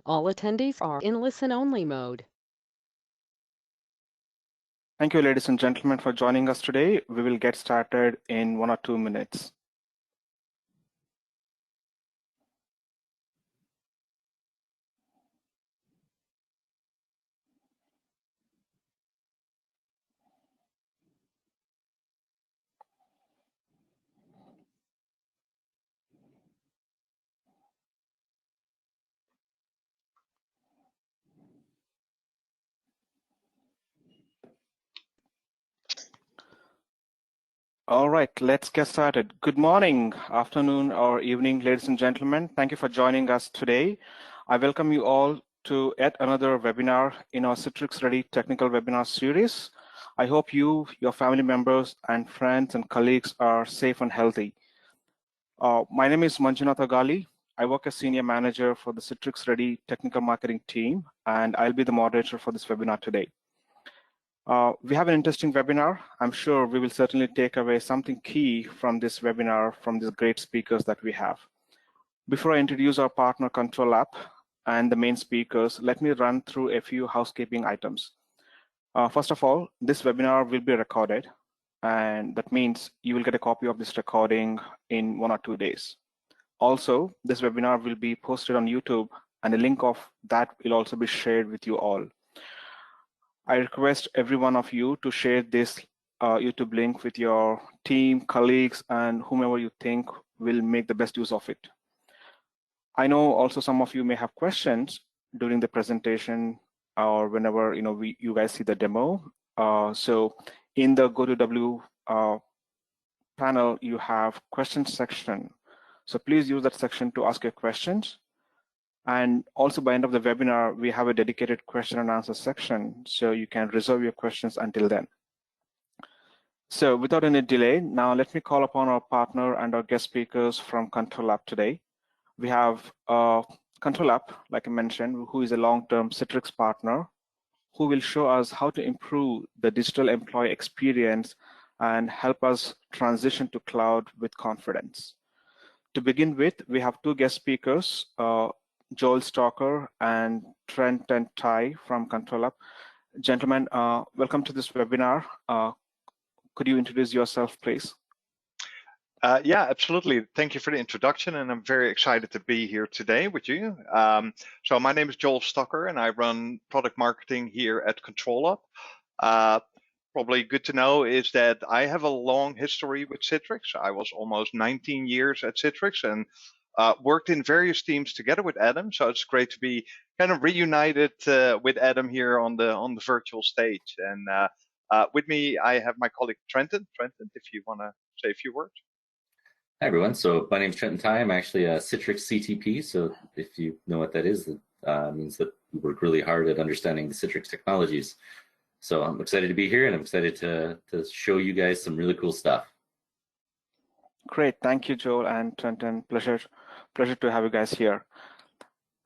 All attendees are in listen-only mode. Thank you, ladies and gentlemen, for joining us today. We will get started in 1 or 2 minutes. All right, let's get started. Good morning, afternoon, or evening, ladies and gentlemen. Thank you for joining us today. I welcome you all to yet another webinar in our Citrix Ready Technical Webinar series. I hope you, your family members, and friends and colleagues are safe and healthy. My name is Manjunath Agali. I work as Senior Manager for the Citrix Ready Technical Marketing team, and I'll be the moderator for this webinar today. We have an interesting webinar. I'm sure we will certainly take away something key from this webinar from these great speakers that we have. Before I introduce our partner ControlUp and the main speakers, let me run through a few housekeeping items. First of all, this webinar will be recorded, and that means you will get a copy of this recording in 1 or 2 days. Also, this webinar will be posted on YouTube, and a link of that will also be shared with you all. I request every one of you to share this YouTube link with your team, colleagues, and whomever you think will make the best use of it. I know also some of you may have questions during the presentation or whenever you guys see the demo. So in the GoToW panel, you have questions section. So please use that section to ask your questions. And also by end of the webinar, we have a dedicated question and answer section, so you can reserve your questions until then. So without any delay, now let me call upon our partner and our guest speakers from ControlUp today. We have ControlUp, like I mentioned, who is a long-term Citrix partner, who will show us how to improve the digital employee experience and help us transition to cloud with confidence. To begin with, we have 2 guest speakers, Joel Stalker and Trent and Ty from ControlUp. Gentlemen, welcome to this webinar. Could you introduce yourself, please? Yeah, absolutely. Thank you for the introduction, and I'm very excited to be here today with you. So my name is Joel Stalker, and I run product marketing here at ControlUp. Probably good to know is that I have a long history with Citrix. I was almost 19 years at Citrix and worked in various teams together with Adam. So it's great to be kind of reunited with Adam here on the virtual stage. And with me, I have my colleague Trenton. Trenton, if you want to say a few words. Hi everyone, so my name is Trenton Ty. I'm actually a Citrix CTP, so if you know what that is, that means that we work really hard at understanding the Citrix technologies. So I'm excited to be here, and I'm excited to show you guys some really cool stuff. Great, thank you, Joel and Trenton. Pleasure to have you guys here.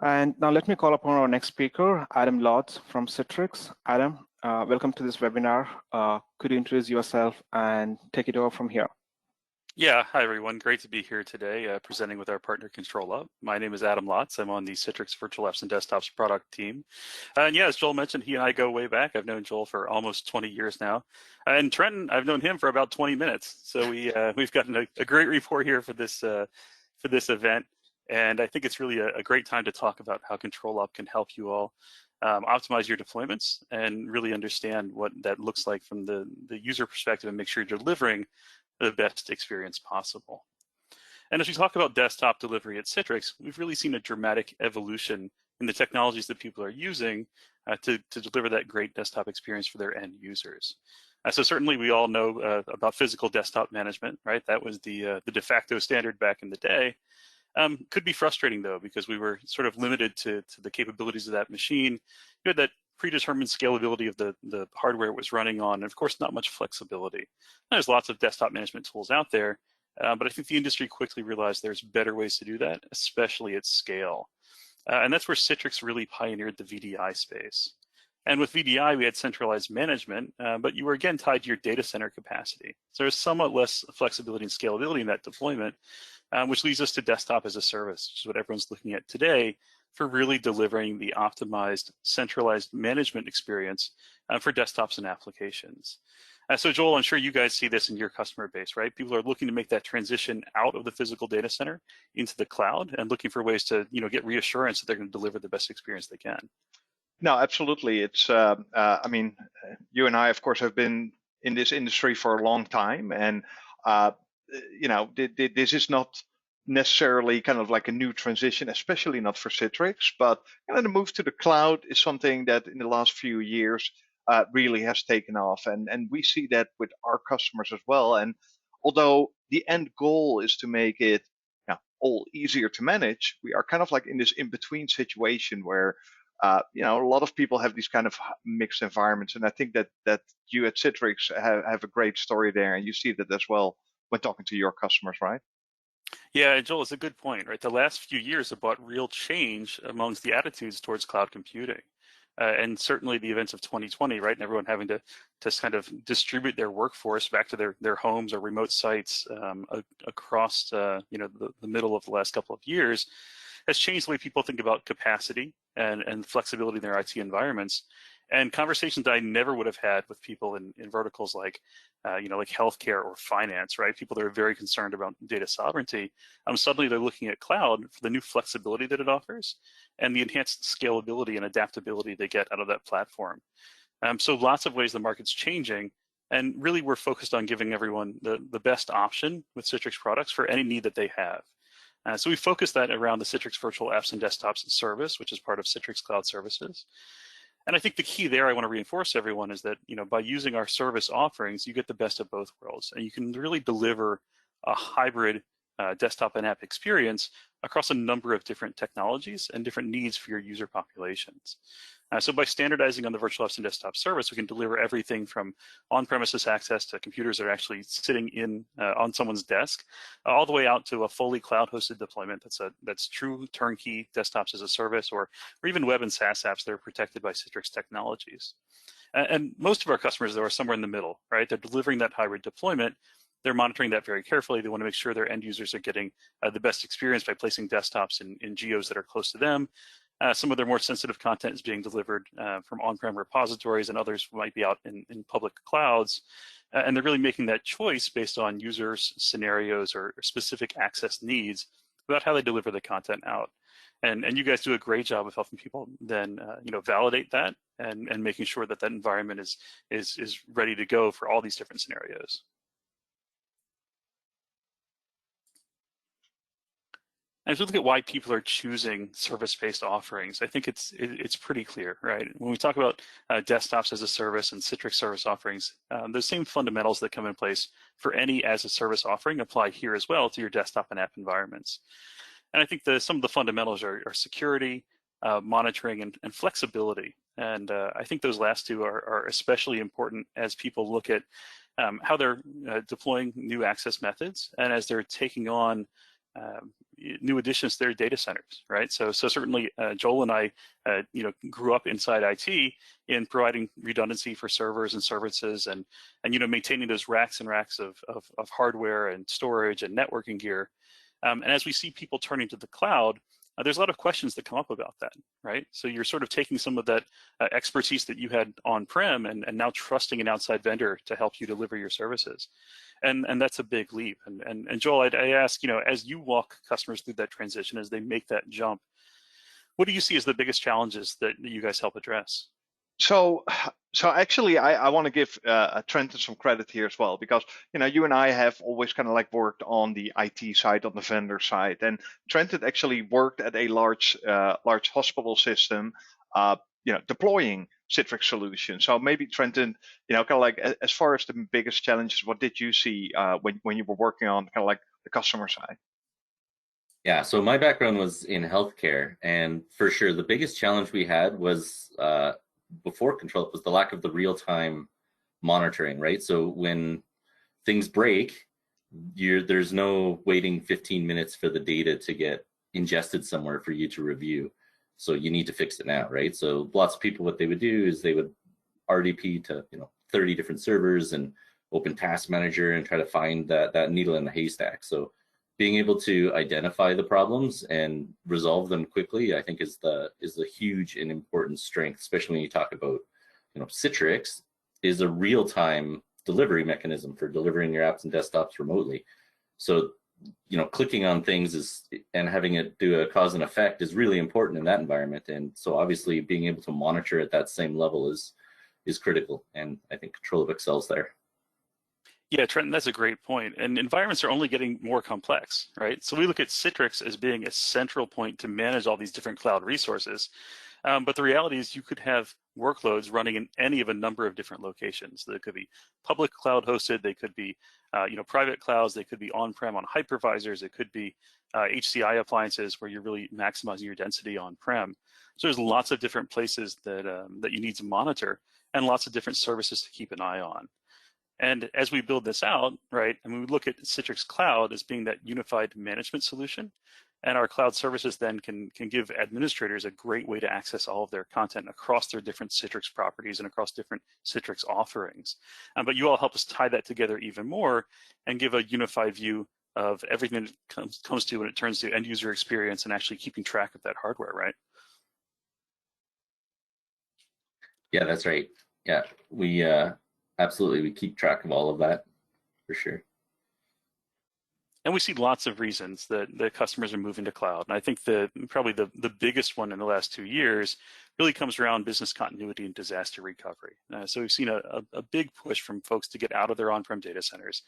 And now let me call upon our next speaker, Adam Lodz from Citrix. Adam, welcome to this webinar. Could you introduce yourself and take it over from here? Yeah, hi everyone. Great to be here today presenting with our partner ControlUp. My name is Adam Lotz. I'm on the Citrix Virtual Apps and Desktops product team. And yeah, as Joel mentioned, he and I go way back. I've known Joel for almost 20 years now. And Trenton, I've known him for about 20 minutes. So we've gotten a great rapport here for this event. And I think it's really a great time to talk about how ControlUp can help you all optimize your deployments and really understand what that looks like from the user perspective and make sure you're delivering the best experience possible. And as we talk about desktop delivery at Citrix, we've really seen a dramatic evolution in the technologies that people are using to deliver that great desktop experience for their end users. So certainly we all know about physical desktop management, right? That was the de facto standard back in the day. Could be frustrating though, because we were sort of limited to the capabilities of that machine. You had that predetermined scalability of the hardware it was running on, and of course not much flexibility. There's lots of desktop management tools out there, but I think the industry quickly realized there's better ways to do that, especially at scale. And that's where Citrix really pioneered the VDI space. And with VDI, we had centralized management, but you were again tied to your data center capacity. So there's somewhat less flexibility and scalability in that deployment, which leads us to desktop as a service, which is what everyone's looking at today for really delivering the optimized, centralized management experience for desktops and applications. So Joel, I'm sure you guys see this in your customer base, right? People are looking to make that transition out of the physical data center into the cloud and looking for ways to, get reassurance that they're going to deliver the best experience they can. No, absolutely. It's, I mean, you and I, of course, have been in this industry for a long time, and this is not necessarily kind of like a new transition, especially not for Citrix. But the move to the cloud is something that in the last few years really has taken off, and we see that with our customers as well. And although the end goal is to make it all easier to manage, we are kind of like in this in-between situation where a lot of people have these kind of mixed environments, and I think that you at Citrix have a great story there, and you see that as well when talking to your customers, right? Yeah, Joel, it's a good point, right? The last few years have brought real change amongst the attitudes towards cloud computing. And certainly the events of 2020, right, and everyone having to kind of distribute their workforce back to their homes or remote sites across the middle of the last couple of years has changed the way people think about capacity and flexibility in their IT environments. And conversations that I never would have had with people in verticals like healthcare or finance, right? People that are very concerned about data sovereignty. Suddenly they're looking at cloud for the new flexibility that it offers and the enhanced scalability and adaptability they get out of that platform. So lots of ways the market's changing, and really we're focused on giving everyone the best option with Citrix products for any need that they have. So we focus that around the Citrix Virtual Apps and Desktops and Service, which is part of Citrix Cloud Services. And I think the key there I want to reinforce everyone is that, by using our service offerings, you get the best of both worlds, and you can really deliver a hybrid desktop and app experience across a number of different technologies and different needs for your user populations. So by standardizing on the Virtual Apps and Desktop Service, we can deliver everything from on-premises access to computers that are actually sitting on someone's desk, all the way out to a fully cloud-hosted deployment that's true turnkey desktops as a service, or even web and SaaS apps that are protected by Citrix technologies. And most of our customers, though, are somewhere in the middle, right? They're delivering that hybrid deployment. They're monitoring that very carefully. They want to make sure their end users are getting the best experience by placing desktops in geos that are close to them. Some of their more sensitive content is being delivered from on-prem repositories, and others might be out in public clouds. And they're really making that choice based on users' scenarios or specific access needs about how they deliver the content out. And you guys do a great job of helping people then validate that and making sure that environment is ready to go for all these different scenarios. And as we look at why people are choosing service-based offerings, I think it's pretty clear, right? When we talk about desktops as a service and Citrix service offerings, those same fundamentals that come in place for any as-a-service offering apply here as well to your desktop and app environments. And I think some of the fundamentals are security, monitoring, and flexibility. And I think those last two are especially important as people look at how they're deploying new access methods and as they're taking on new additions to their data centers, right? So certainly Joel and I, grew up inside IT in providing redundancy for servers and services, and maintaining those racks and racks of hardware and storage and networking gear. And as we see people turning to the cloud, there's a lot of questions that come up about that, right? So you're sort of taking some of that expertise that you had on-prem and now trusting an outside vendor to help you deliver your services. And that's a big leap. And Joel, I ask, as you walk customers through that transition, as they make that jump, what do you see as the biggest challenges that you guys help address? So actually, I want to give Trenton some credit here as well, because you and I have always kind of like worked on the IT side, on the vendor side, and Trenton actually worked at a large hospital system, deploying Citrix solutions. So maybe Trenton, kind of like as far as the biggest challenges, what did you see when you were working on kind of like the customer side? Yeah, so my background was in healthcare, and for sure the biggest challenge we had was before ControlUp was the lack of the real-time monitoring, right? So when things break, there's no waiting 15 minutes for the data to get ingested somewhere for you to review. So you need to fix it now, right? So lots of people, what they would do is they would RDP to 30 different servers and open Task Manager and try to find that needle in the haystack. So being able to identify the problems and resolve them quickly, I think is the huge and important strength, especially when you talk about, Citrix is a real-time delivery mechanism for delivering your apps and desktops remotely. So, clicking on things and having it do a cause and effect is really important in that environment. And so obviously being able to monitor at that same level is critical. And I think ControlUp excels there. Yeah, Trenton, that's a great point. And environments are only getting more complex, right? So we look at Citrix as being a central point to manage all these different cloud resources. But the reality is you could have workloads running in any of a number of different locations. They could be public cloud hosted, they could be private clouds, they could be on-prem on hypervisors, it could be HCI appliances where you're really maximizing your density on-prem. So there's lots of different places that you need to monitor and lots of different services to keep an eye on. And as we build this out, right, and we look at Citrix Cloud as being that unified management solution, and our cloud services then can give administrators a great way to access all of their content across their different Citrix properties and across different Citrix offerings. But you all help us tie that together even more and give a unified view of everything that comes to when it turns to end user experience and actually keeping track of that hardware, right? Yeah, that's right. Yeah, we absolutely, we keep track of all of that for sure. And we see lots of reasons that customers are moving to cloud. And I think probably the biggest one in the last 2 years really comes around business continuity and disaster recovery. So we've seen a big push from folks to get out of their on-prem data centers.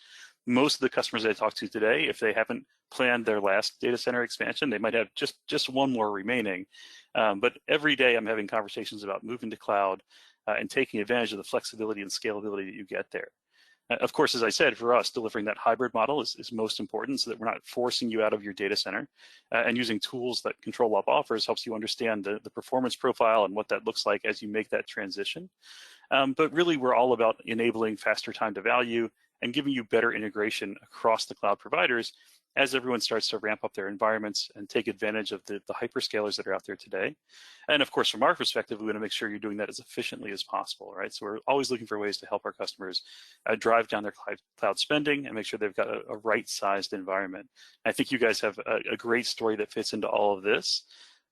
Most of the customers I talk to today, if they haven't planned their last data center expansion, they might have just one more remaining. But every day I'm having conversations about moving to cloud and taking advantage of the flexibility and scalability that you get there. Of course, as I said, for us, delivering that hybrid model is most important so that we're not forcing you out of your data center, and using tools that ControlUp offers helps you understand the performance profile and what that looks like as you make that transition. But really, we're all about enabling faster time to value and giving you better integration across the cloud providers as everyone starts to ramp up their environments and take advantage of the hyperscalers that are out there today. And of course, from our perspective, we want to make sure you're doing that as efficiently as possible, right? So we're always looking for ways to help our customers drive down their cloud spending and make sure they've got a right-sized environment. I think you guys have a great story that fits into all of this.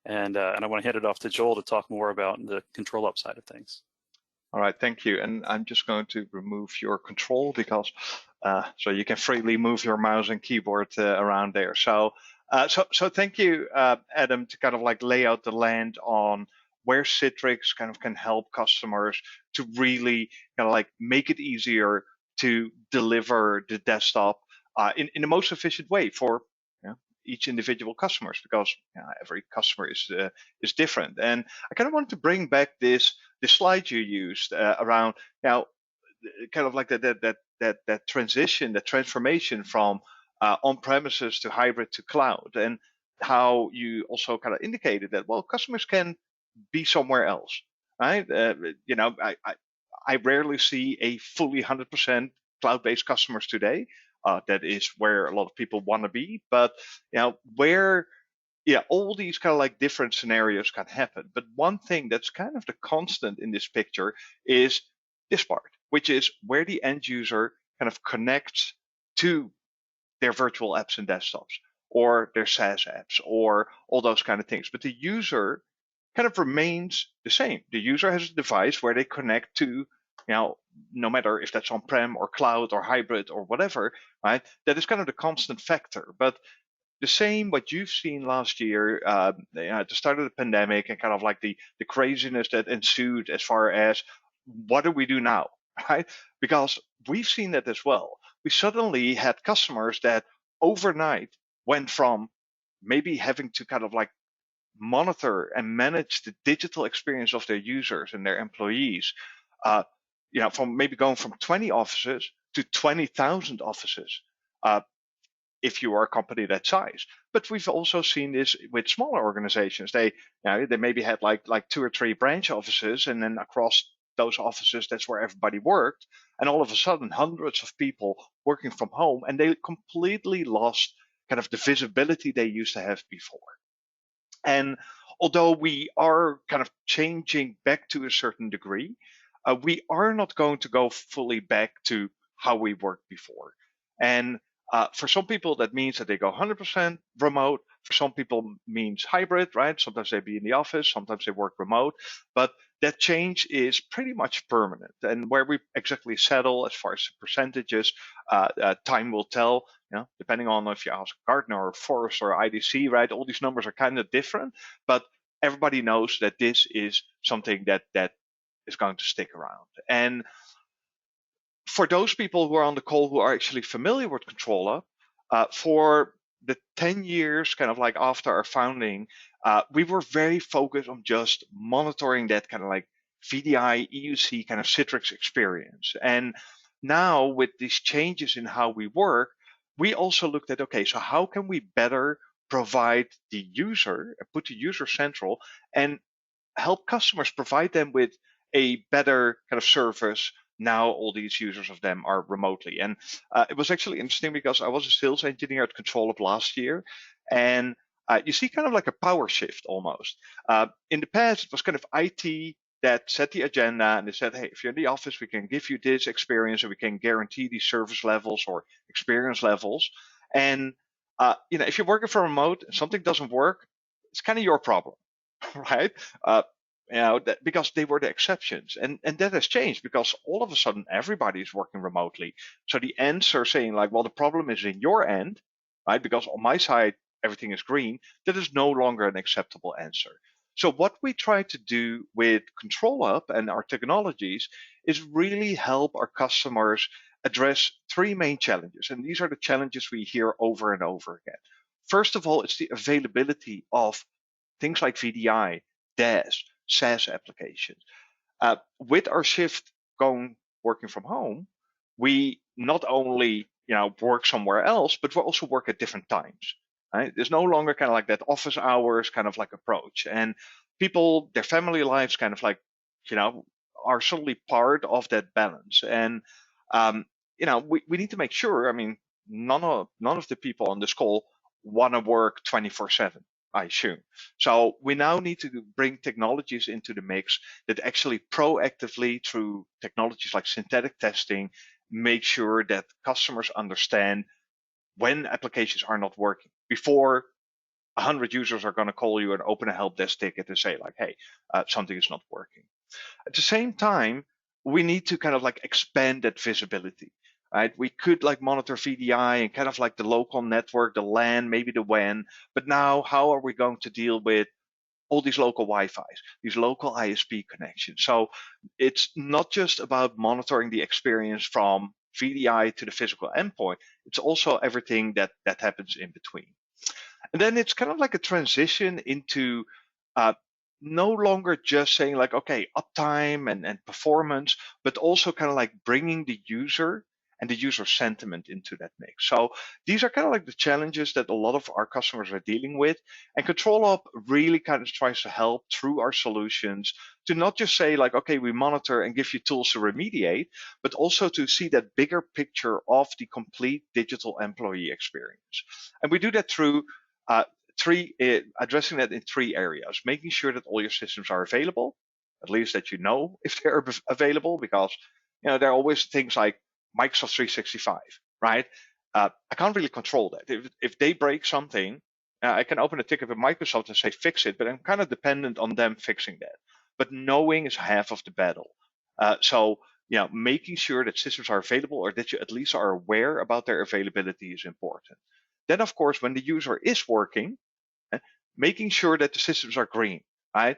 And I want to hand it off to Joel to talk more about the ControlUp side of things. All right, thank you. And I'm just going to remove your control because so you can freely move your mouse and keyboard around there. So thank you, Adam, to kind of like lay out the land on where Citrix kind of can help customers to really kind of like make it easier to deliver the desktop in the most efficient way for each individual customers, because every customer is different. And I kind of wanted to bring back this slide you used around now, kind of like that transition, that transformation from on-premises to hybrid to cloud, and how you also kind of indicated that, well, customers can be somewhere else, right? I rarely see a fully 100% cloud-based customers today. That is where a lot of people want to be, but where all these kind of like different scenarios can happen. But one thing that's kind of the constant in this picture is this part, which is where the end user kind of connects to their virtual apps and desktops, or their SaaS apps, or all those kind of things. But the user kind of remains the same. The user has a device where they connect to, no matter if that's on-prem or cloud or hybrid or whatever, right? That is kind of the constant factor. But the same what you've seen last year, at the start of the pandemic, and kind of like the craziness that ensued as far as what do we do now, right? Because we've seen that as well. We suddenly had customers that overnight went from maybe having to kind of like monitor and manage the digital experience of their users and their employees, from maybe going from 20 offices to 20,000 offices, if you are a company that size. But we've also seen this with smaller organizations. They maybe had like 2 or 3 branch offices, and then across those offices, that's where everybody worked. And all of a sudden, hundreds of people working from home, and they completely lost kind of the visibility they used to have before. And although we are kind of changing back to a certain degree, we are not going to go fully back to how we worked before. And For some people, that means that they go 100% remote. For some people, means hybrid, right? Sometimes they be in the office, sometimes they work remote. But that change is pretty much permanent. And where we exactly settle as far as percentages, time will tell. You know, depending on if you ask Gartner or Forrester or IDC, right? All these numbers are kind of different, but everybody knows that this is something that is going to stick around. And for those people who are on the call who are actually familiar with ControlUp, for the 10 years kind of like after our founding, we were very focused on just monitoring that kind of like VDI, EUC kind of Citrix experience. And now with these changes in how we work, we also looked at, okay, so how can we better provide the user, put the user central, and help customers provide them with a better kind of service. Now all these users of them are remotely. And it was actually interesting because I was a sales engineer at ControlUp last year, and you see kind of like a power shift almost. In the past, it was kind of IT that set the agenda, and they said, hey, if you're in the office, we can give you this experience, and we can guarantee these service levels or experience levels. And if you're working from remote and something doesn't work, it's kind of your problem, right? Because they were the exceptions, and that has changed because all of a sudden everybody is working remotely. So the answer saying like, well, the problem is in your end, right? Because on my side everything is green. That is no longer an acceptable answer. So what we try to do with ControlUp and our technologies is really help our customers address three main challenges, and these are the challenges we hear over and over again. First of all, it's the availability of things like VDI, DAS, SaaS applications. With our shift working from home, we not only work somewhere else, but we also work at different times. Right? There's no longer kind of like that office hours kind of like approach, and people, their family lives kind of like are suddenly part of that balance. And we need to make sure. I mean, none of the people on this call want to work 24/7. I assume. So we now need to bring technologies into the mix that actually proactively, through technologies like synthetic testing, make sure that customers understand when applications are not working before 100 users are going to call you and open a help desk ticket and say like, hey, something is not working. At the same time, we need to kind of like expand that visibility. Right? We could like monitor VDI and kind of like the local network, the LAN, maybe the WAN, but now how are we going to deal with all these local Wi-Fi's, these local ISP connections? So it's not just about monitoring the experience from VDI to the physical endpoint, it's also everything that happens in between. And then it's kind of like a transition into no longer just saying like, okay, uptime and performance, but also kind of like bringing the user and the user sentiment into that mix. So these are kind of like the challenges that a lot of our customers are dealing with. And ControlUp really kind of tries to help through our solutions to not just say like, okay, we monitor and give you tools to remediate, but also to see that bigger picture of the complete digital employee experience. And we do that through addressing that in three areas: making sure that all your systems are available, at least that you know if they're available, because there are always things like Microsoft 365, right? I can't really control that. If they break something, I can open a ticket with Microsoft and say fix it, but I'm kind of dependent on them fixing that. But knowing is half of the battle. So making sure that systems are available, or that you at least are aware about their availability, is important. Then, of course, when the user is working, making sure that the systems are green, right?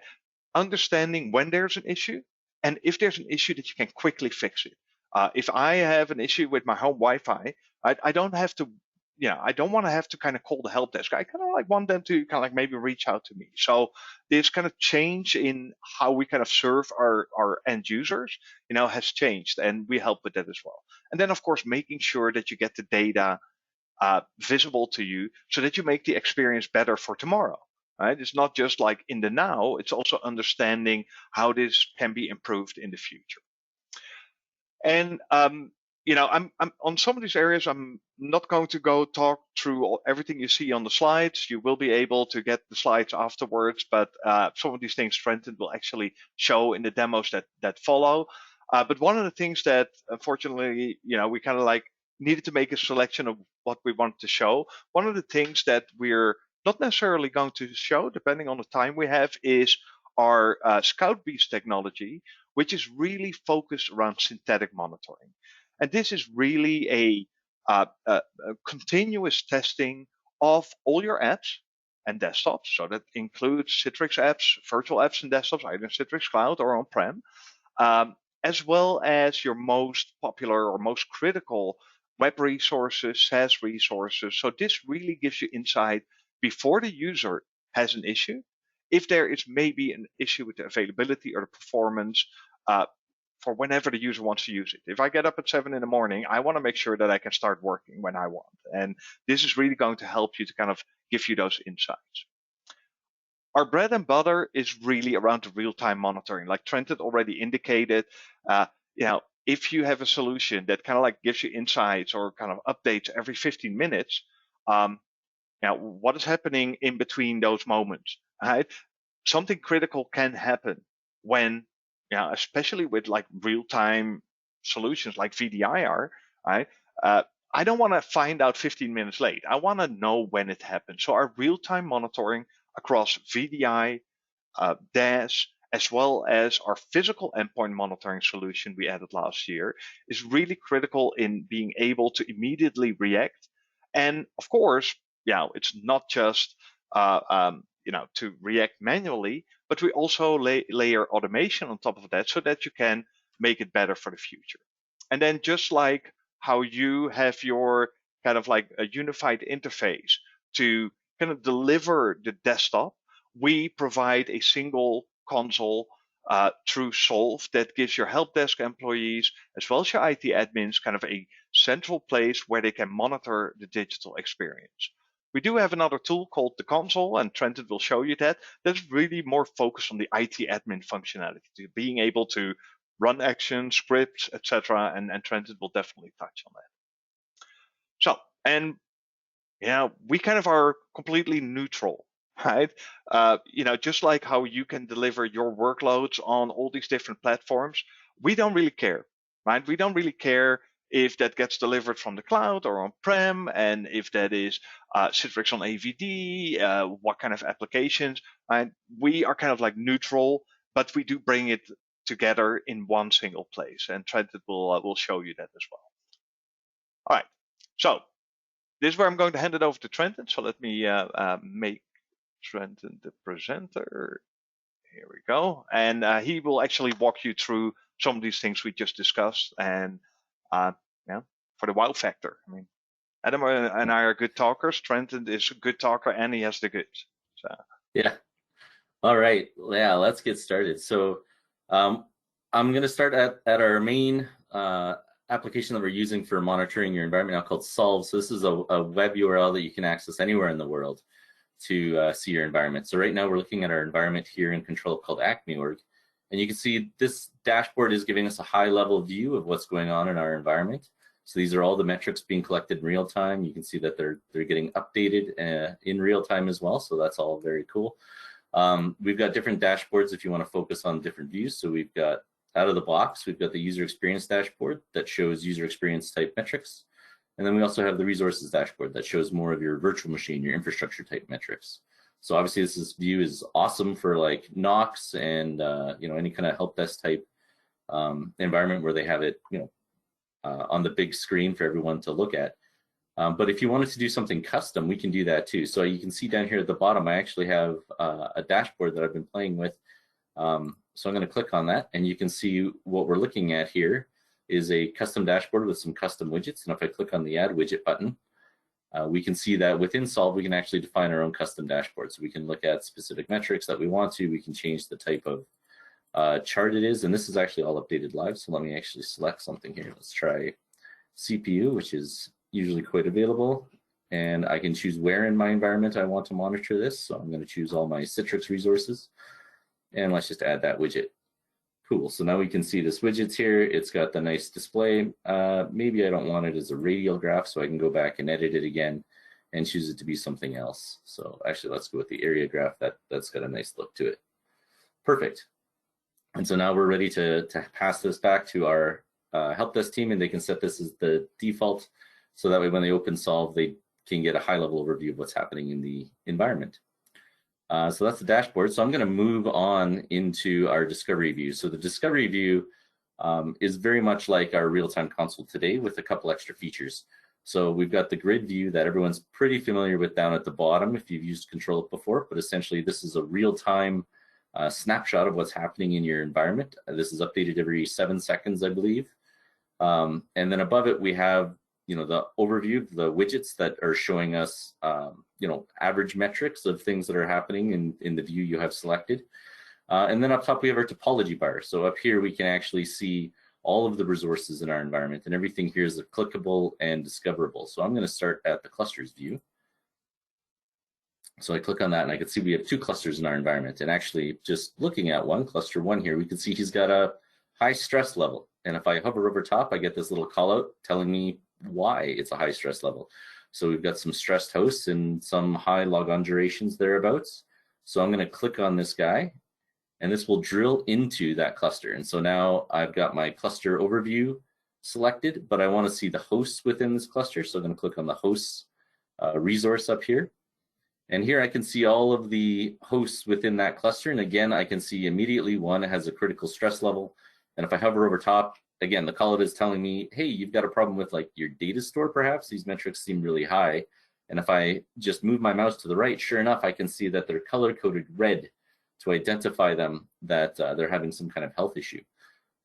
Understanding when there's an issue, and if there's an issue, that you can quickly fix it. If I have an issue with my home Wi-Fi, I don't have to, I don't want to have to kind of call the help desk. I kind of like want them to kind of like maybe reach out to me. So this kind of change in how we kind of serve our end users, has changed, and we help with that as well. And then, of course, making sure that you get the data visible to you so that you make the experience better for tomorrow. Right? It's not just like in the now, it's also understanding how this can be improved in the future. And I'm on some of these areas, I'm not going to go talk through everything you see on the slides. You will be able to get the slides afterwards, but some of these things Trenton will actually show in the demos that follow. But one of the things that unfortunately, we kind of like needed to make a selection of what we want to show. One of the things that we're not necessarily going to show, depending on the time we have, is our Scout Beast technology, which is really focused around synthetic monitoring. And this is really a continuous testing of all your apps and desktops. So that includes Citrix apps, virtual apps and desktops, either in Citrix Cloud or on-prem, as well as your most popular or most critical web resources, SaaS resources. So this really gives you insight before the user has an issue. If there is maybe an issue with the availability or the performance, for whenever the user wants to use it. If I get up at 7 in the morning, I want to make sure that I can start working when I want. And this is really going to help you to kind of give you those insights. Our bread and butter is really around the real-time monitoring. Like Trent had already indicated, if you have a solution that kind of like gives you insights or kind of updates every 15 minutes, what is happening in between those moments, right? Something critical can happen when, especially with like real-time solutions like VDI right? I don't want to find out 15 minutes late. I want to know when it happened. So our real-time monitoring across VDI, DAS, as well as our physical endpoint monitoring solution we added last year is really critical in being able to immediately react. And of course, it's not just to react manually, but we also layer automation on top of that so that you can make it better for the future. And then just like how you have your kind of like a unified interface to kind of deliver the desktop, we provide a single console through Solve that gives your help desk employees as well as your IT admins kind of a central place where they can monitor the digital experience. We do have another tool called the console, and Trenton will show you that. That's really more focused on the IT admin functionality, to being able to run actions, scripts, etc. And Trenton will definitely touch on that. So, and we kind of are completely neutral, right? Just like how you can deliver your workloads on all these different platforms, we don't really care, right? We don't really care if that gets delivered from the cloud or on-prem, and if that is Citrix on AVD, what kind of applications. And we are kind of like neutral, but we do bring it together in one single place. And Trenton will show you that as well. All right, so this is where I'm going to hand it over to Trenton. So let me make Trenton the presenter. Here we go. And he will actually walk you through some of these things we just discussed. And for the wow factor. I mean, Adam and I are good talkers. Trenton is a good talker and he has the goods. So. Yeah. All right. Yeah, let's get started. So I'm going to start at our main application that we're using for monitoring your environment now called Solve. So this is a web URL that you can access anywhere in the world to see your environment. So right now we're looking at our environment here in Control called Acme.org. And you can see this dashboard is giving us a high level view of what's going on in our environment. So these are all the metrics being collected in real time. You can see that they're getting updated in real time as well. So that's all very cool. We've got different dashboards if you want to focus on different views. So we've got out of the box, we've got the user experience dashboard that shows user experience type metrics. And then we also have the resources dashboard that shows more of your virtual machine, your infrastructure type metrics. So obviously this view is awesome for like Knox and any kind of help desk type environment where they have it on the big screen for everyone to look at. But if you wanted to do something custom, we can do that too. So you can see down here at the bottom, I actually have a dashboard that I've been playing with. So I'm going to click on that, and you can see what we're looking at here is a custom dashboard with some custom widgets. And if I click on the Add Widget button, we can see that within Solve, we can actually define our own custom dashboard. So we can look at specific metrics that we want to. We can change the type of chart it is. And this is actually all updated live. So let me actually select something here. Let's try CPU, which is usually quite available. And I can choose where in my environment I want to monitor this. So I'm going to choose all my Citrix resources. And let's just add that widget. Cool. So now we can see this widget's here. It's got the nice display. Maybe I don't want it as a radial graph, so I can go back and edit it again and choose it to be something else. So actually, let's go with the area graph. That's got a nice look to it. Perfect. And so now we're ready to pass this back to our help desk team, and they can set this as the default, so that way when they open Solve, they can get a high-level overview of what's happening in the environment. So that's the dashboard. So I'm going to move on into our discovery view. So the discovery view is very much like our real-time console today, with a couple extra features. So we've got the grid view that everyone's pretty familiar with down at the bottom if you've used ControlUp before, but essentially this is a real-time snapshot of what's happening in your environment. This is updated every 7 seconds, I believe. And then above it, we have the overview of the widgets that are showing us average metrics of things that are happening in the view you have selected. And then up top, we have our topology bar. So up here, we can actually see all of the resources in our environment, and everything here is clickable and discoverable. So I'm going to start at the clusters view. So I click on that, and I can see we have 2 clusters in our environment. And actually, just looking at cluster 1 here, we can see he's got a high stress level. And if I hover over top, I get this little call out telling me why it's a high stress level. So we've got some stressed hosts and some high logon durations thereabouts. So I'm going to click on this guy, and this will drill into that cluster. And so now I've got my cluster overview selected, but I want to see the hosts within this cluster. So I'm going to click on the hosts resource up here. And here I can see all of the hosts within that cluster. And again, I can see immediately one has a critical stress level. And if I hover over top, again, the call out is telling me, hey, you've got a problem with like your data store, perhaps. These metrics seem really high. And if I just move my mouse to the right, sure enough, I can see that they're color-coded red to identify them that they're having some kind of health issue.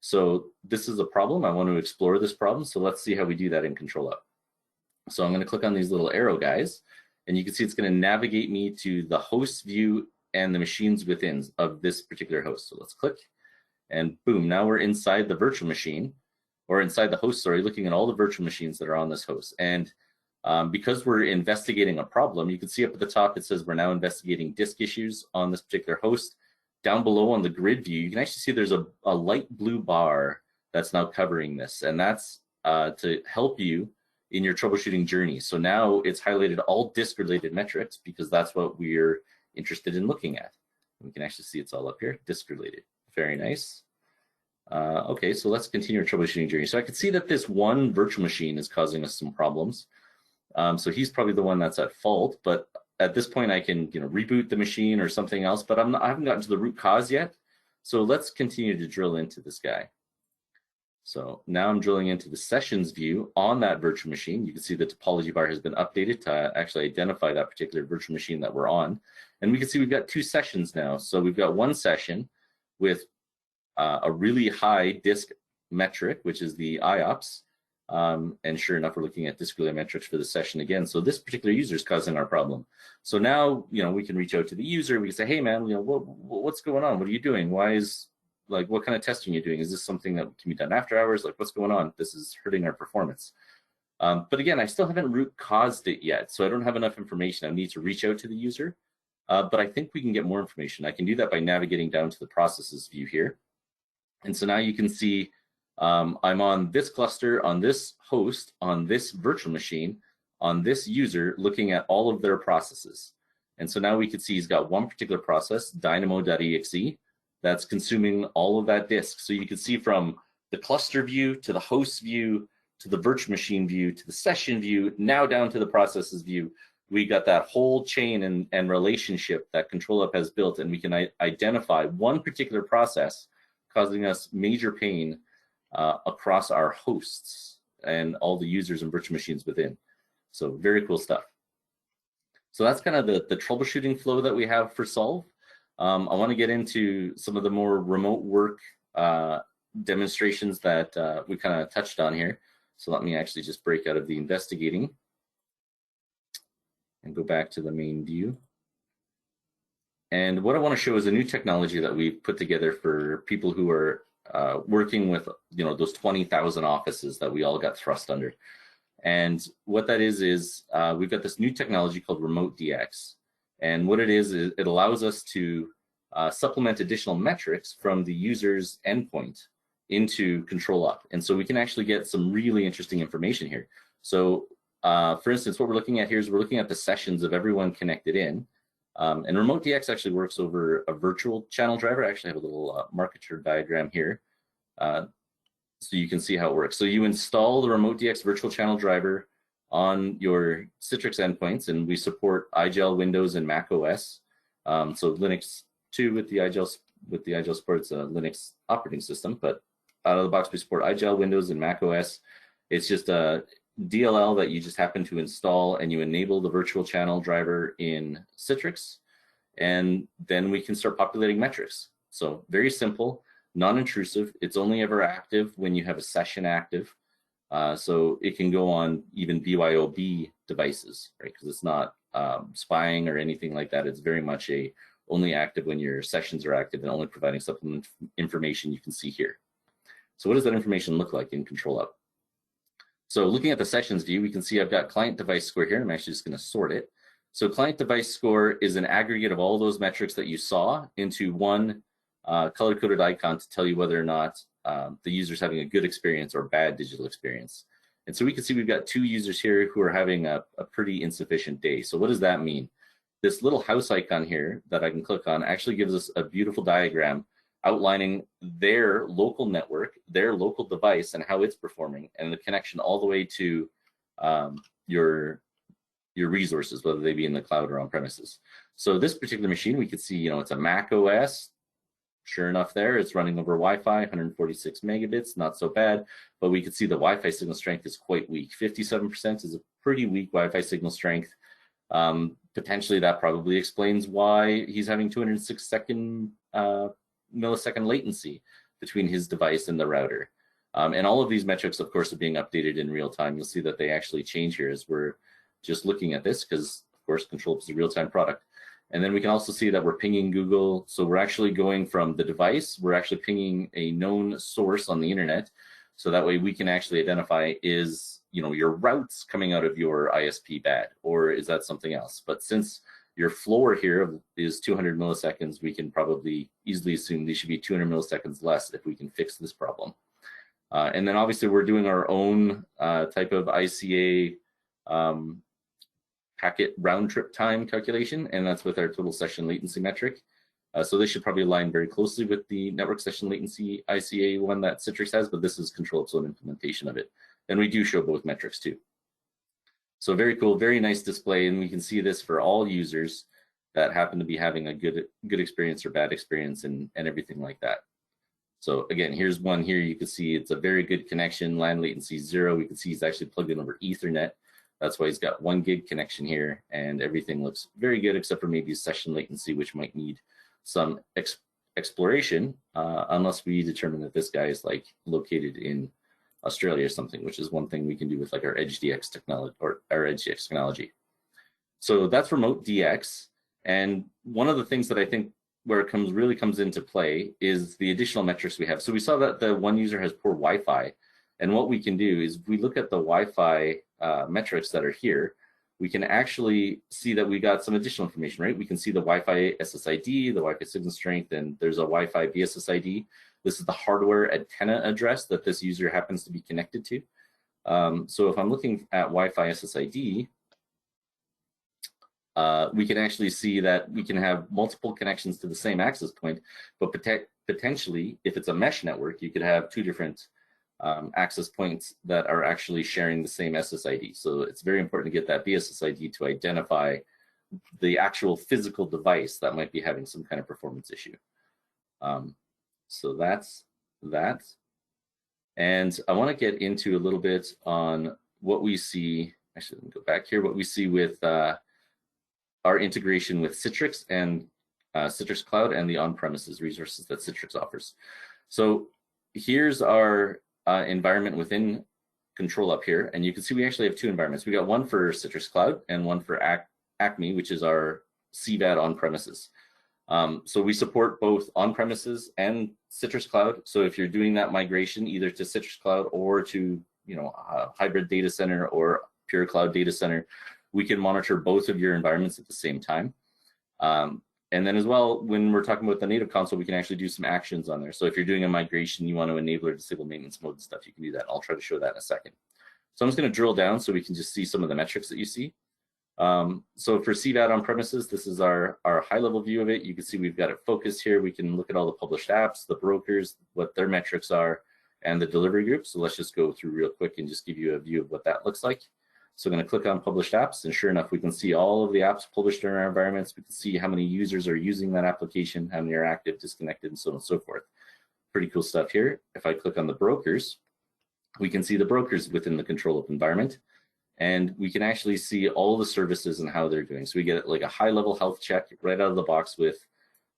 So this is a problem. I want to explore this problem. So let's see how we do that in ControlUp. So I'm going to click on these little arrow guys, and you can see it's going to navigate me to the host view and the machines within of this particular host. So let's click, and boom, now we're inside the virtual machine, or inside the host, sorry, looking at all the virtual machines that are on this host. And because we're investigating a problem, you can see up at the top, it says we're now investigating disk issues on this particular host. Down below on the grid view, you can actually see there's a light blue bar that's now covering this, and that's to help you in your troubleshooting journey. So now it's highlighted all disk-related metrics because that's what we're interested in looking at. We can actually see it's all up here, disk-related. Very nice. Okay, so let's continue our troubleshooting journey. So I can see that this one virtual machine is causing us some problems. So he's probably the one that's at fault, but at this point I can reboot the machine or something else, but I haven't gotten to the root cause yet. So let's continue to drill into this guy. So now I'm drilling into the sessions view on that virtual machine. You can see the topology bar has been updated to actually identify that particular virtual machine that we're on. And we can see we've got 2 sessions now. So we've got one session with a really high disk metric, which is the IOPS. And sure enough, we're looking at disk-related metrics for the session again. So this particular user is causing our problem. So now, we can reach out to the user. We can say, hey man, what's going on? What are you doing? Why is what kind of testing are you doing? Is this something that can be done after hours? What's going on? This is hurting our performance. But again, I still haven't root caused it yet. So I don't have enough information. I need to reach out to the user. But I think we can get more information. I can do that by navigating down to the processes view here. And so now you can see I'm on this cluster, on this host, on this virtual machine, on this user, looking at all of their processes. And so now we can see he's got one particular process, dynamo.exe, that's consuming all of that disk. So you can see from the cluster view to the host view to the virtual machine view to the session view, now down to the processes view, we got that whole chain and relationship that ControlUp has built, and we can identify one particular process causing us major pain across our hosts and all the users and virtual machines within. So very cool stuff. So that's kind of the troubleshooting flow that we have for Solve. I want to get into some of the more remote work demonstrations that we kind of touched on here. So let me actually just break out of the investigating and go back to the main view. And what I want to show is a new technology that we've put together for people who are working with those 20,000 offices that we all got thrust under. And what that is we've got this new technology called Remote DX. And what it is it allows us to supplement additional metrics from the user's endpoint into ControlUp. And so we can actually get some really interesting information here. So for instance, what we're looking at here is we're looking at the sessions of everyone connected in. And Remote DX actually works over a virtual channel driver. I actually have a little marketer diagram here. so you can see how it works. So you install the Remote DX virtual channel driver on your Citrix endpoints, and we support iGel, Windows, and Mac OS. So Linux 2 with the iGel support, it's a Linux operating system, but out of the box we support iGel, Windows, and Mac OS. It's just a DLL that you just happen to install, and you enable the virtual channel driver in Citrix, and then we can start populating metrics. So very simple, non-intrusive. It's only ever active when you have a session active. So it can go on even BYOB devices, right? Because it's not spying or anything like that. It's very much only active when your sessions are active and only providing supplement information you can see here. So what does that information look like in ControlUp? So looking at the sessions view, we can see I've got client device score here. I'm actually just going to sort it. So client device score is an aggregate of all those metrics that you saw into one color-coded icon to tell you whether or not the user's having a good experience or bad digital experience. And so we can see we've got 2 users here who are having a pretty insufficient day. So what does that mean? This little house icon here that I can click on actually gives us a beautiful diagram outlining their local network, their local device, and how it's performing, and the connection all the way to your resources, whether they be in the cloud or on premises. So this particular machine, we could see, it's a Mac OS. Sure enough, there it's running over Wi-Fi, 146 megabits, not so bad, but we could see the Wi-Fi signal strength is quite weak. 57% is a pretty weak Wi-Fi signal strength. Potentially that probably explains why he's having 206 millisecond latency between his device and the router. And all of these metrics, of course, are being updated in real time. You'll see that they actually change here as we're just looking at this, because of course ControlUp is a real-time product. And then we can also see that we're pinging Google. So we're actually going from the device, we're actually pinging a known source on the internet. So that way we can actually identify, is your routes coming out of your ISP bad, or is that something else? But since your floor here is 200 milliseconds, we can probably easily assume these should be 200 milliseconds less if we can fix this problem. And then obviously we're doing our own type of ICA packet round trip time calculation, and that's with our total session latency metric. So this should probably align very closely with the network session latency ICA one that Citrix has, but this is ControlUp's own implementation of it. And we do show both metrics too. So very cool, very nice display, and we can see this for all users that happen to be having a good experience or bad experience and everything like that. So again, here's one here. You can see it's a very good connection, LAN latency 0. We can see he's actually plugged in over Ethernet. That's why he's got 1 gig connection here, and everything looks very good except for maybe session latency, which might need some exploration, unless we determine that this guy is like located in Australia or something, which is one thing we can do with like our Edge DX technology or our Edge DX technology. So that's Remote DX. And one of the things that I think where it really comes into play is the additional metrics we have. So we saw that the one user has poor Wi-Fi. And what we can do is we look at the Wi-Fi metrics that are here, we can actually see that we got some additional information, right? We can see the Wi-Fi SSID, the Wi-Fi signal strength, and there's a Wi-Fi BSSID. This is the hardware antenna address that this user happens to be connected to. So if I'm looking at Wi-Fi SSID, we can actually see that we can have multiple connections to the same access point, but potentially, if it's a mesh network, you could have 2 different access points that are actually sharing the same SSID. So it's very important to get that BSSID to identify the actual physical device that might be having some kind of performance issue. So that's that. And I want to get into a little bit on what we see. Actually, let me go back here. What we see with our integration with Citrix and Citrix Cloud and the on-premises resources that Citrix offers. So here's our environment within ControlUp here, and you can see we actually have 2 environments. We got one for Citrix Cloud and one for Acme, which is our CVAD on-premises. So we support both on-premises and Citrix Cloud. So if you're doing that migration either to Citrix Cloud or to a hybrid data center or pure cloud data center, we can monitor both of your environments at the same time. And then as well, when we're talking about the native console, we can actually do some actions on there. So if you're doing a migration, you want to enable or disable maintenance mode and stuff, you can do that. I'll try to show that in a second. So I'm just going to drill down so we can just see some of the metrics that you see. So for CVAD on premises, this is our high-level view of it. You can see we've got it focused here. We can look at all the published apps, the brokers, what their metrics are, and the delivery group. So let's just go through real quick and just give you a view of what that looks like. So I'm going to click on published apps, and sure enough, we can see all of the apps published in our environments. We can see how many users are using that application, how many are active, disconnected, and so on and so forth. Pretty cool stuff here. If I click on the brokers, we can see the brokers within the ControlUp environment, and we can actually see all the services and how they're doing. So we get like a high-level health check right out of the box with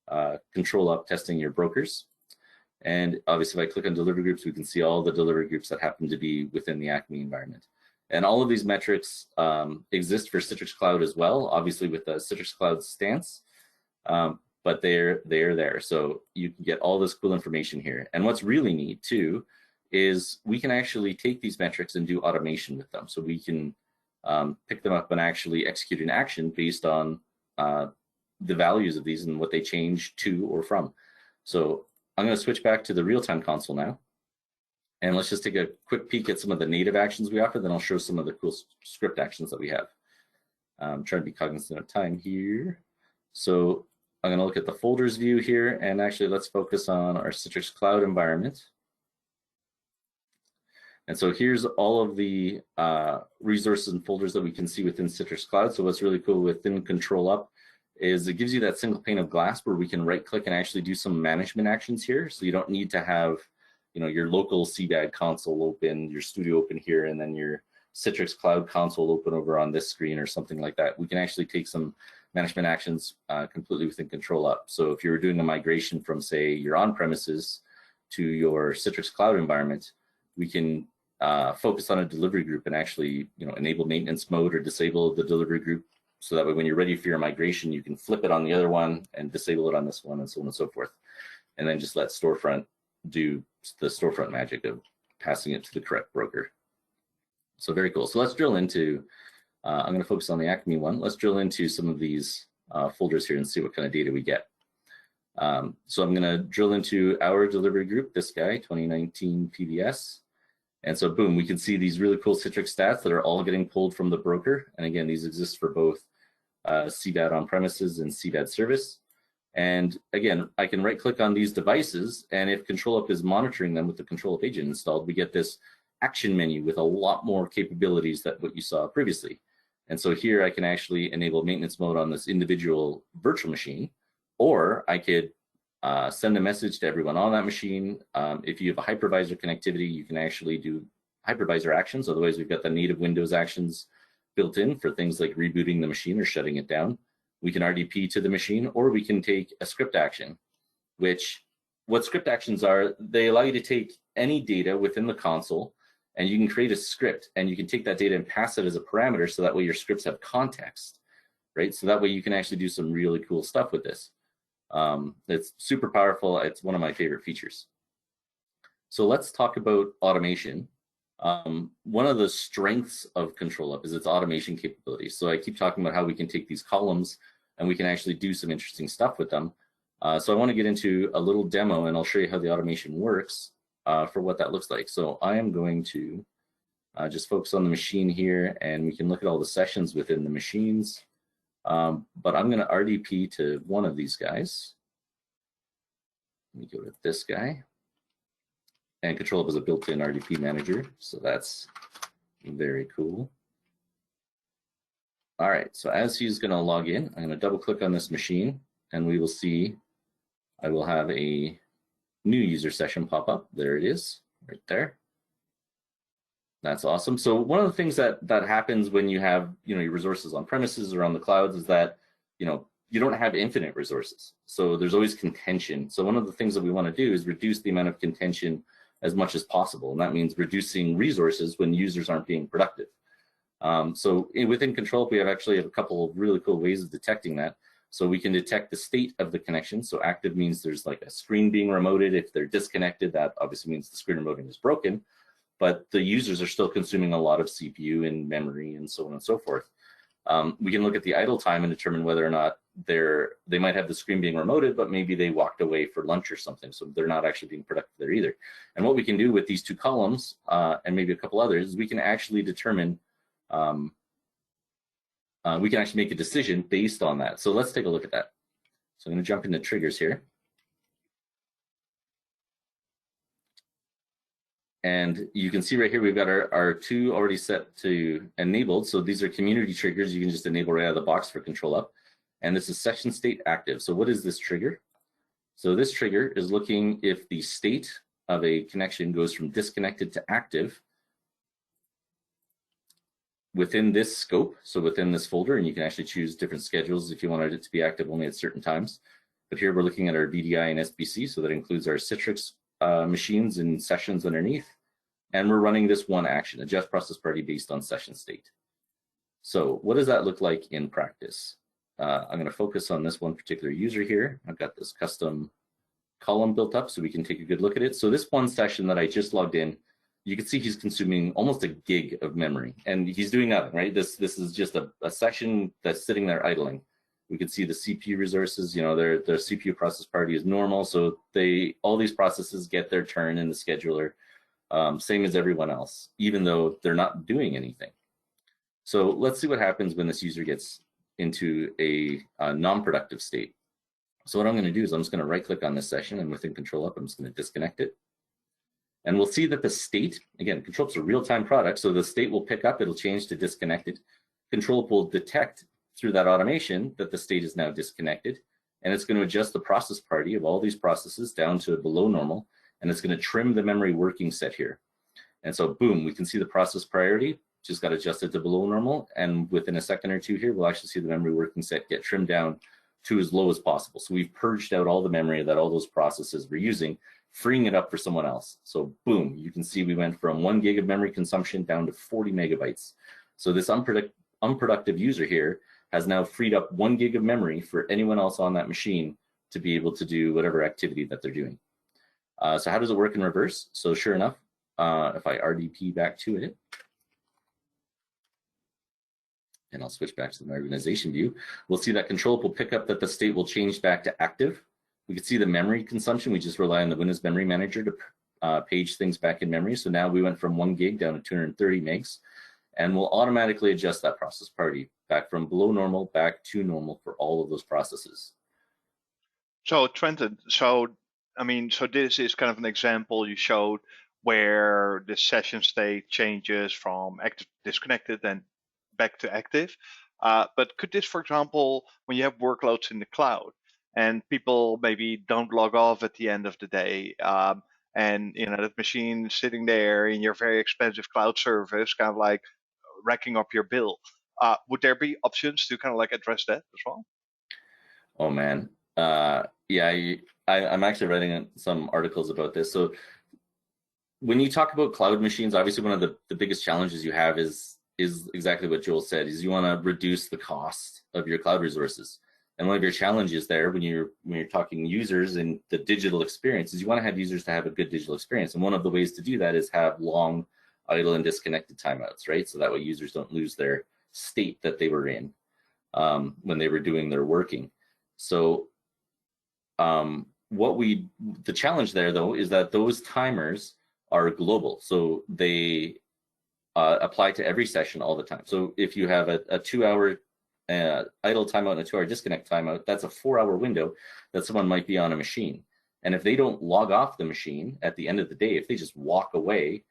ControlUp testing your brokers. And obviously, if I click on delivery groups, we can see all the delivery groups that happen to be within the Acme environment. And all of these metrics exist for Citrix Cloud as well, obviously with the Citrix Cloud stance, but they're there. So you can get all this cool information here. And what's really neat too is we can actually take these metrics and do automation with them. So we can pick them up and actually execute an action based on the values of these and what they change to or from. So I'm going to switch back to the real-time console now. And let's just take a quick peek at some of the native actions we offer, then I'll show some of the cool script actions that we have. I'm trying to be cognizant of time here. So I'm going to look at the folders view here, and actually let's focus on our Citrix Cloud environment. And so here's all of the resources and folders that we can see within Citrix Cloud. So what's really cool within ControlUp is it gives you that single pane of glass where we can right-click and actually do some management actions here. So you don't need to have your local CBAD console open, your studio open here, and then your Citrix Cloud console open over on this screen or something like that. We can actually take some management actions completely within ControlUp. So if you're doing a migration from, say, your on-premises to your Citrix Cloud environment, we can focus on a delivery group and actually enable maintenance mode or disable the delivery group. So that way when you're ready for your migration, you can flip it on the other one and disable it on this one and so on and so forth. And then just let Storefront do the storefront magic of passing it to the correct broker. So very cool. So let's drill into, I'm going to focus on the Acme one. Let's drill into some of these folders here and see what kind of data we get. So I'm going to drill into our delivery group, this guy, 2019 PBS. And so boom, we can see these really cool Citrix stats that are all getting pulled from the broker. And again, these exist for both CBAD on premises and CBAD service. And again, I can right click on these devices, and if ControlUp is monitoring them with the ControlUp agent installed, we get this action menu with a lot more capabilities than what you saw previously. And so here I can actually enable maintenance mode on this individual virtual machine, or I could send a message to everyone on that machine. If you have a hypervisor connectivity, you can actually do hypervisor actions. Otherwise, we've got the native Windows actions built in for things like rebooting the machine or shutting it down. We can RDP to the machine, or we can take a script action, which what script actions are, they allow you to take any data within the console, and you can create a script, and you can take that data and pass it as a parameter, so that way your scripts have context, right? So that way you can actually do some really cool stuff with this. It's super powerful. It's one of my favorite features. So let's talk about automation. One of the strengths of ControlUp is its automation capabilities. So I keep talking about how we can take these columns and we can actually do some interesting stuff with them. So I want to get into a little demo, and I'll show you how the automation works for what that looks like. So I am going to just focus on the machine here, and we can look at all the sessions within the machines. But I'm going to RDP to one of these guys. Let me go to this guy. And ControlUp is a built-in RDP manager, so that's very cool. All right, so as he's going to log in, I'm going to double-click on this machine, and we will see I will have a new user session pop up. There it is, right there. That's awesome. So one of the things that happens when you have your resources on premises or on the clouds is that you don't have infinite resources. So there's always contention. So one of the things that we want to do is reduce the amount of contention as much as possible, and that means reducing resources when users aren't being productive. So within ControlUp, we actually have a couple of really cool ways of detecting that. So we can detect the state of the connection. So active means there's like a screen being remoted. If they're disconnected, that obviously means the screen remoting is broken, but the users are still consuming a lot of CPU and memory and so on and so forth. We can look at the idle time and determine whether or not they might have the screen being remoted, but maybe they walked away for lunch or something, so they're not actually being productive there either. And what we can do with these two columns and maybe a couple others is we can actually determine, we can actually make a decision based on that. So let's take a look at that. So I'm going to jump into triggers here. And you can see right here, we've got our two already set to enabled. So these are community triggers you can just enable right out of the box for ControlUp. And this is session state active. So what is this trigger? So this trigger is looking if the state of a connection goes from disconnected to active within this scope, so within this folder, and you can actually choose different schedules if you wanted it to be active only at certain times. But here we're looking at our VDI and SBC, so that includes our Citrix machines and sessions underneath. And we're running this one action, adjust process party based on session state. So what does that look like in practice? I'm going to focus on this one particular user here. I've got this custom column built up so we can take a good look at it. So this one session that I just logged in, you can see he's consuming almost a gig of memory, and he's doing nothing, right? This is just a session that's sitting there idling. We can see the CPU resources, you know, their CPU process party is normal, so all these processes get their turn in the scheduler, same as everyone else, even though they're not doing anything. So let's see what happens when this user gets into a non-productive state. So what I'm going to do is I'm just going to right-click on this session, and within ControlUp, I'm just going to disconnect it. And we'll see that the state, again, ControlUp's a real-time product, so the state will pick up, it'll change to disconnected. ControlUp will detect through that automation that the state is now disconnected, and it's going to adjust the process party of all these processes down to below normal, and it's going to trim the memory working set here. And so, boom, we can see the process priority just got adjusted to below normal, and within a second or two here, we'll actually see the memory working set get trimmed down to as low as possible. So we've purged out all the memory that all those processes were using, freeing it up for someone else. So boom, you can see we went from 1 gig of memory consumption down to 40 megabytes. So this unproductive user here has now freed up 1 gig of memory for anyone else on that machine to be able to do whatever activity that they're doing. So how does it work in reverse? So sure enough, if I RDP back to it, and I'll switch back to the organization view, we'll see that ControlUp will pick up that the state will change back to active. We can see the memory consumption. We just rely on the Windows Memory Manager to page things back in memory. So now we went from 1 gig down to 230 megs, and we'll automatically adjust that process party back from below normal back to normal for all of those processes. So Trenton, so this is kind of an example you showed where the session state changes from active to disconnected and back to active. But could this, for example, when you have workloads in the cloud and people maybe don't log off at the end of the day, and you know that machine sitting there in your very expensive cloud service, kind of like racking up your bill, would there be options to kind of like address that as well? Oh man, yeah, I'm actually writing some articles about this. So when you talk about cloud machines, obviously one of the biggest challenges you have is exactly what Joel said, is you want to reduce the cost of your cloud resources. And one of your challenges there when you're talking users and the digital experience is you want to have users to have a good digital experience. And one of the ways to do that is have long idle and disconnected timeouts, right? So that way users don't lose their state that they were in when they were doing their working. So the challenge there though is that those timers are global. So they apply to every session all the time. So if you have a 2-hour idle timeout and a 2-hour disconnect timeout, that's a 4-hour window that someone might be on a machine. And if they don't log off the machine at the end of the day, if they just walk away,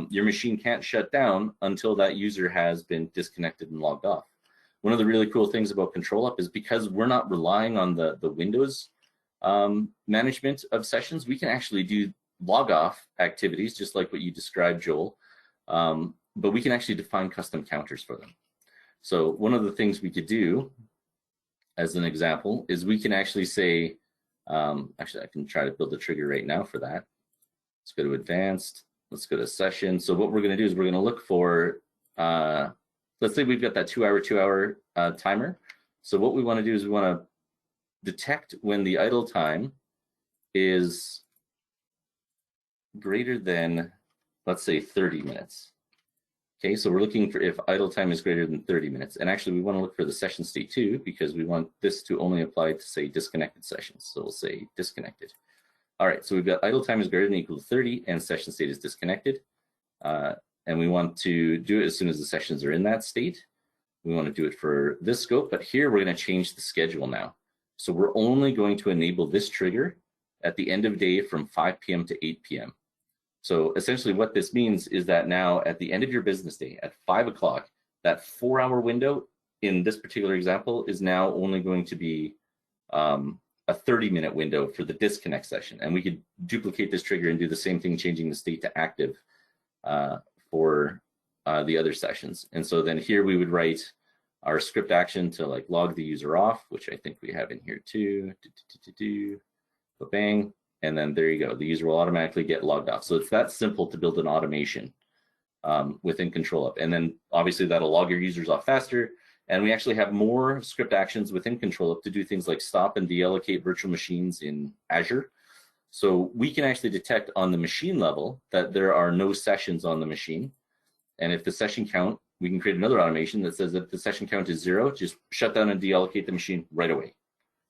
your machine can't shut down until that user has been disconnected and logged off. One of the really cool things about ControlUp is because we're not relying on the Windows management of sessions, we can actually do log off activities just like what you described, Joel. But we can actually define custom counters for them. So one of the things we could do, as an example, is we can actually say, actually I can try to build a trigger right now for that. Let's go to advanced, let's go to session. So what we're gonna do is we're gonna look for, let's say we've got that 2-hour timer. So what we wanna do is we wanna detect when the idle time is greater than, let's say 30 minutes. Okay, so we're looking for if idle time is greater than 30 minutes. And actually we want to look for the session state too, because we want this to only apply to say disconnected sessions. So we'll say disconnected. All right, so we've got idle time is greater than or equal to 30 and session state is disconnected. And we want to do it as soon as the sessions are in that state. We want to do it for this scope, but here we're going to change the schedule now. So we're only going to enable this trigger at the end of day from 5 p.m. to 8 p.m. So essentially what this means is that now at the end of your business day at 5 o'clock, that 4-hour window in this particular example is now only going to be a 30-minute window for the disconnect session. And we could duplicate this trigger and do the same thing, changing the state to active for the other sessions. And so then here we would write our script action to like log the user off, which I think we have in here too. Bang. And then there you go. The user will automatically get logged off. So it's that simple to build an automation within ControlUp. And then obviously that'll log your users off faster. And we actually have more script actions within ControlUp to do things like stop and deallocate virtual machines in Azure. So we can actually detect on the machine level that there are no sessions on the machine. And if the session count, we can create another automation that says if the session count is 0, just shut down and deallocate the machine right away.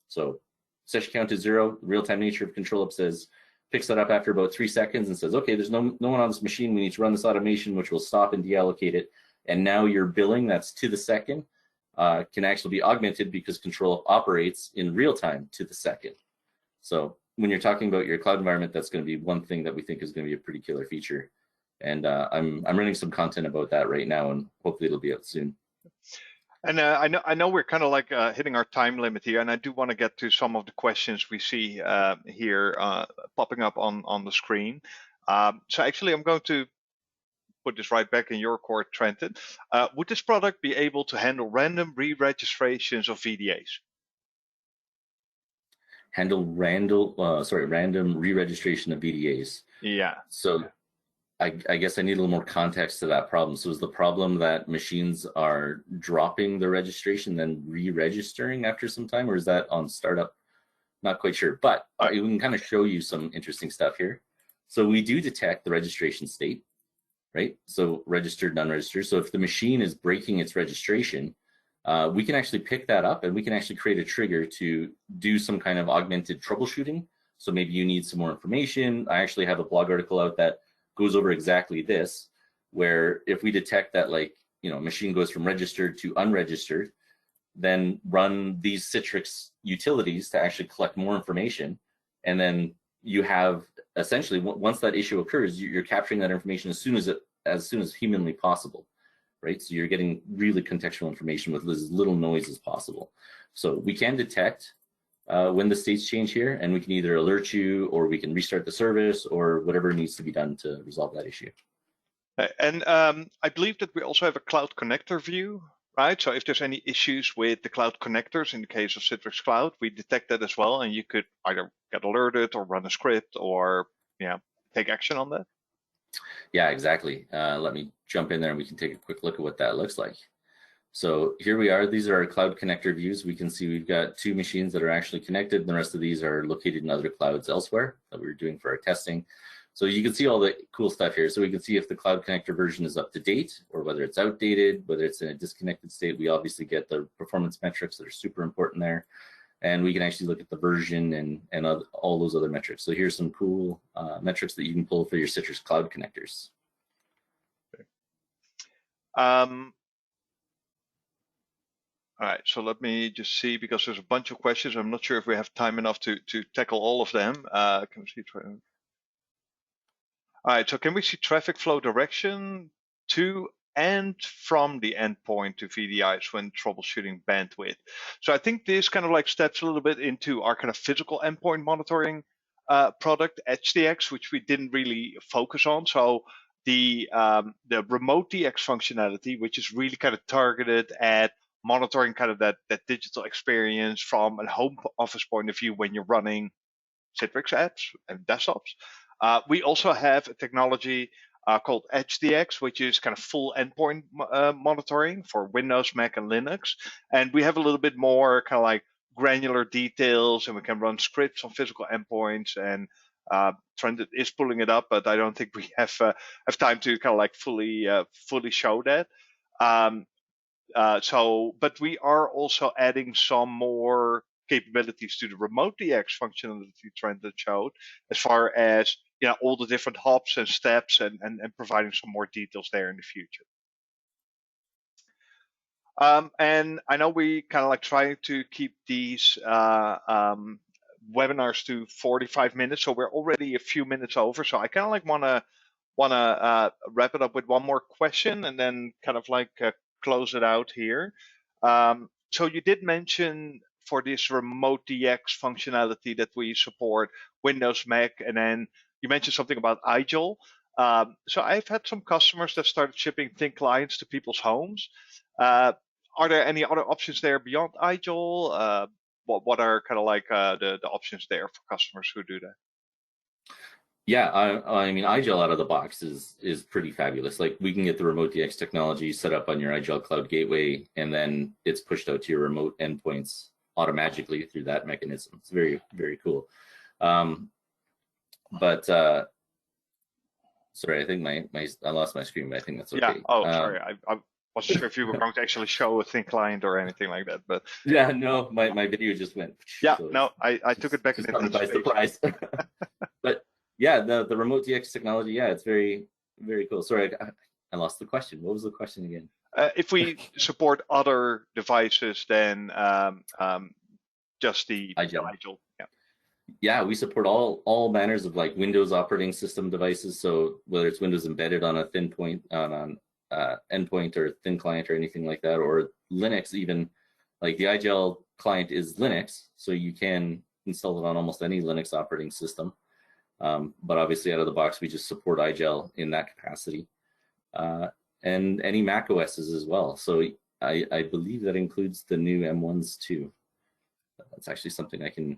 So session count is 0, the real-time nature of ControlUp says, picks that up after about 3 seconds and says, okay, there's no one on this machine. We need to run this automation, which will stop and deallocate it. And now your billing, that's to the second, can actually be augmented because ControlUp operates in real time to the second. So when you're talking about your cloud environment, that's going to be one thing that we think is going to be a pretty killer feature. And I'm running some content about that right now, and hopefully it'll be out soon. And I know we're kind of like hitting our time limit here, and I do want to get to some of the questions we see here popping up on the screen. So actually, I'm going to put this right back in your court, Trenton. Would this product be able to handle random re-registrations of VDAs? Handle random re-registration of VDAs. Yeah. So I guess I need a little more context to that problem. So is the problem that machines are dropping the registration, then re-registering after some time, or is that on startup? Not quite sure, but we can kind of show you some interesting stuff here. So we do detect the registration state, right? So registered, unregistered. So if the machine is breaking its registration, we can actually pick that up and we can actually create a trigger to do some kind of augmented troubleshooting. So maybe you need some more information. I actually have a blog article out that goes over exactly this, where if we detect that, like, machine goes from registered to unregistered, then run these Citrix utilities to actually collect more information. And then you have essentially, once that issue occurs, you're capturing that information as soon as humanly possible, right? So you're getting really contextual information with as little noise as possible. So we can detect when the states change here, and we can either alert you, or we can restart the service, or whatever needs to be done to resolve that issue. And I believe that we also have a cloud connector view, right? So if there's any issues with the cloud connectors, in the case of Citrix Cloud, we detect that as well, and you could either get alerted or run a script or take action on that. Yeah, exactly. Let me jump in there and we can take a quick look at what that looks like. So here we are. These are our cloud connector views. We can see we've got 2 machines that are actually connected, and the rest of these are located in other clouds elsewhere that we were doing for our testing. So you can see all the cool stuff here. So we can see if the cloud connector version is up to date or whether it's outdated, whether it's in a disconnected state. We obviously get the performance metrics that are super important there. And we can actually look at the version and all those other metrics. So here's some cool metrics that you can pull for your Citrix cloud connectors. All right, so let me just see, because there's a bunch of questions. I'm not sure if we have time enough to tackle all of them. Can we see? All right, so can we see traffic flow direction to and from the endpoint to VDIs when troubleshooting bandwidth? So I think this kind of like steps a little bit into our kind of physical endpoint monitoring product, HDX, which we didn't really focus on. So the remote DX functionality, which is really kind of targeted at monitoring kind of that digital experience from a home office point of view when you're running Citrix apps and desktops. We also have a technology called HDX, which is kind of full endpoint monitoring for Windows, Mac, and Linux. And we have a little bit more kind of like granular details, and we can run scripts on physical endpoints. And Trent is pulling it up, but I don't think we have time to kind of like fully show that. But we are also adding some more capabilities to the remote DX functionality Trent showed, as far as all the different hops and steps, and providing some more details there in the future. And I know we kind of like trying to keep these webinars to 45 minutes, so we're already a few minutes over. So I kind of like want to want to wrap it up with one more question and then kind of like close it out here. So you did mention for this remote DX functionality that we support Windows, Mac, and then you mentioned something about IGEL. So I've had some customers that started shipping thin clients to people's homes. Are there any other options there beyond IGEL? What are kind of like the options there for customers who do that? Yeah, I mean, IGEL out of the box is pretty fabulous. Like, we can get the remote DX technology set up on your IGEL cloud gateway, and then it's pushed out to your remote endpoints automatically through that mechanism. It's very, very cool. Sorry, I think I lost my screen, but I think that's okay. Yeah. Oh, sorry. I wasn't sure if you were going to actually show a thin client or anything like that, but yeah, no, my video just went. Yeah, so no, I took it back just in caught me by surprise. But yeah, the remote DX technology, yeah, it's very, very cool. Sorry, I lost the question. What was the question again? If we support other devices than just the IGEL. Yeah. Yeah, we support all manners of like Windows operating system devices. So whether it's Windows embedded on a thin point on endpoint or thin client or anything like that, or Linux even, like the IGEL client is Linux, so you can install it on almost any Linux operating system. But obviously out of the box, we just support IGEL in that capacity, and any Mac OSs as well. So I believe that includes the new M1s too. That's actually something I can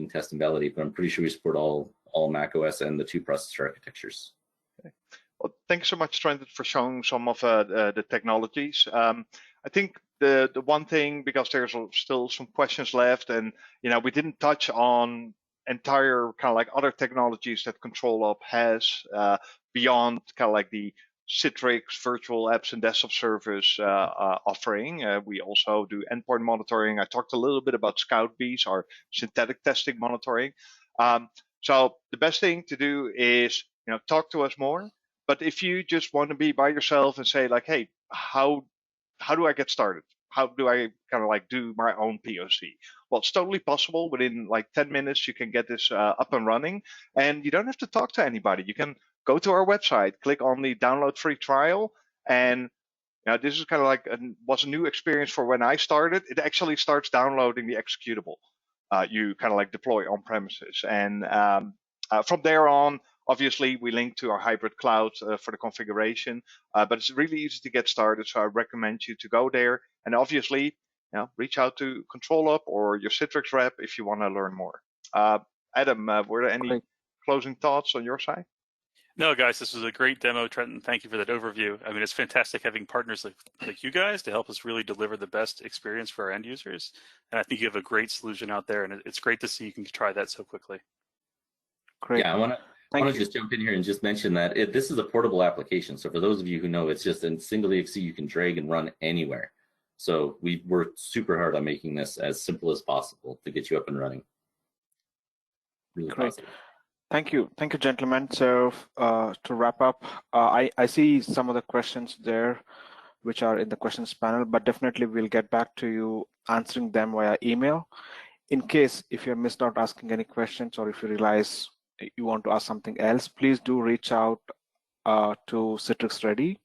test and validate, but I'm pretty sure we support all Mac OS and the 2 processor architectures. Okay. Well, thank you so much, Trent, for showing some of the technologies. I think the one thing, because there's still some questions left, and we didn't touch on entire kind of like other technologies that ControlUp has beyond kind of like the Citrix virtual apps and desktop service offering. We also do endpoint monitoring. I talked a little bit about ScoutBees, our synthetic testing monitoring. So the best thing to do is talk to us more. But if you just want to be by yourself and say like, hey, how do I get started? How do I kind of like do my own POC? Well, it's totally possible. Within like 10 minutes, you can get this up and running, and you don't have to talk to anybody. You can go to our website, click on the download free trial, and this is kind of like was a new experience for when I started. It actually starts downloading the executable. You kind of like deploy on premises, and from there on, obviously, we link to our hybrid cloud for the configuration, but it's really easy to get started. So I recommend you to go there, and obviously, reach out to ControlUp or your Citrix rep if you want to learn more. Adam, were there any closing thoughts on your side? No, guys, this was a great demo, Trenton. Thank you for that overview. I mean, it's fantastic having partners like you guys to help us really deliver the best experience for our end users. And I think you have a great solution out there, and it's great to see you can try that so quickly. Great. Yeah, I want to just jump in here and just mention that this is a portable application. So for those of you who know, it's just a single exe you can drag and run anywhere. So we worked super hard on making this as simple as possible to get you up and running. Really great. positive. Thank you, gentlemen. So to wrap up, I see some of the questions there, which are in the questions panel, but definitely we'll get back to you answering them via email. In case if you missed out asking any questions, or if you realize you want to ask something else, please do reach out to Citrix Ready.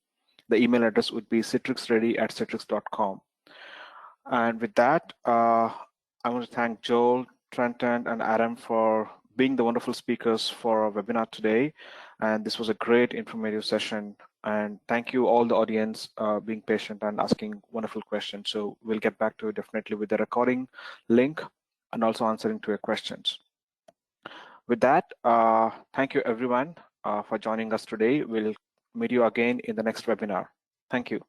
The email address would be citrixready@citrix.com. And with that, I want to thank Joel, Trenton, and Adam for being the wonderful speakers for our webinar today. And this was a great informative session. And thank you all the audience being patient and asking wonderful questions. So we'll get back to you definitely with the recording link and also answering to your questions. With that, thank you everyone for joining us today. We'll meet you again in the next webinar. Thank you.